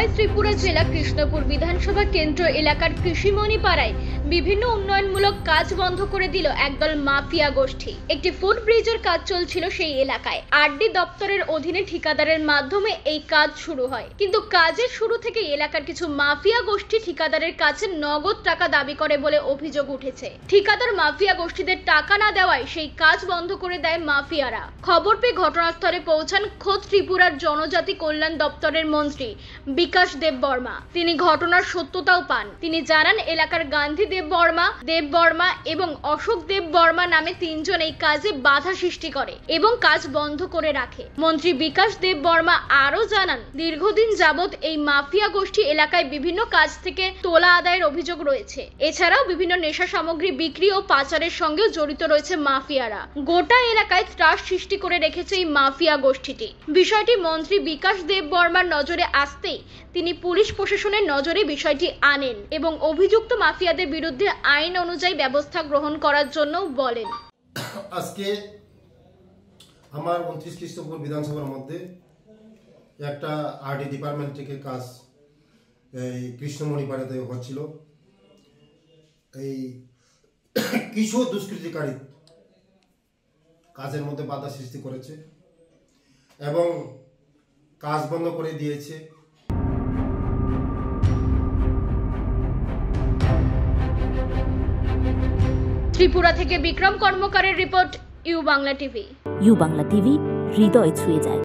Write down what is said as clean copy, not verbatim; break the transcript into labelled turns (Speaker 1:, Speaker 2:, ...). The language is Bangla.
Speaker 1: দক্ষিণ ত্রিপুরা জেলা কৃষ্ণপুর বিধানসভা কেন্দ্র এলাকার কৃষিমণি পাড়ায় বিভিন্ন উন্নয়নমূলক কাজ বন্ধ করে দিল একদল মাফিয়া গোষ্ঠী। একটি ফুটব্রিজের কাজ চলছিল সেই এলাকায়। আরডি দপ্তরের অধীনে ঠিকাদারের মাধ্যমে এই কাজ শুরু হয়, কিন্তু কাজের শুরু থেকে এলাকার কিছু মাফিয়া গোষ্ঠী ঠিকাদারের কাছে নগদ টাকা দাবি করে বলে অভিযোগ উঠেছে। ঠিকাদার মাফিয়া গোষ্ঠীদের টাকা না দেওয়ায় সেই কাজ বন্ধ করে দেয় মাফিয়ারা। খবর পেয়ে ঘটনাস্থলে পৌঁছান খোদ ত্রিপুরার জনজাতি কল্যাণ দপ্তরের মন্ত্রী বিকাশ দেব বর্মা। তিনি ঘটনার সত্যতাও পান। তিনি জানান, এলাকার গান্ধী দেব বর্মা এবং অশোক দেব বর্মা নামে তিনজন এই কাজে বাধা সৃষ্টি করে এবং কাজ বন্ধ করে রাখে। মন্ত্রী বিকাশ দেব বর্মা আরো জানান, দীর্ঘদিন যাবৎ এই মাফিয়া গোষ্ঠী এলাকায় বিভিন্ন কাজ থেকে তোলা আদায়ের অভিযোগ রয়েছে। এছাড়াও বিভিন্ন নেশা সামগ্রী বিক্রি ও পাচারের সঙ্গেও জড়িত রয়েছে মাফিয়ারা। গোটা এলাকায় ত্রাস সৃষ্টি করে রেখেছে এই মাফিয়া গোষ্ঠীটি। বিষয়টি মন্ত্রী বিকাশ দেব বর্মার নজরে আসতেই তিনি পুলিশ প্রশাসনের নজরে বিষয়টি আনেন এবং অভিযুক্ত মাফিয়াদের বিরুদ্ধে আইন অনুযায়ী ব্যবস্থা গ্রহণ করার জন্য বলেন।
Speaker 2: আজকে আমার 29 কৃষ্ণপুর বিধানসভার মধ্যে একটা আরডি ডিপার্টমেন্ট থেকে কাজ এই কৃষ্ণমণি পাড়াতে হচ্ছিল। এই কিছু দুষ্কৃতিকারী কাজের মধ্যে বাধা সৃষ্টি করেছে এবং কাজ বন্ধ করে দিয়েছে।
Speaker 1: ত্রিপুরা থেকে বিক্রম কর্মকারের report, U Bangla TV.
Speaker 3: U Bangla TV, হৃদয় ছুঁয়ে যায়।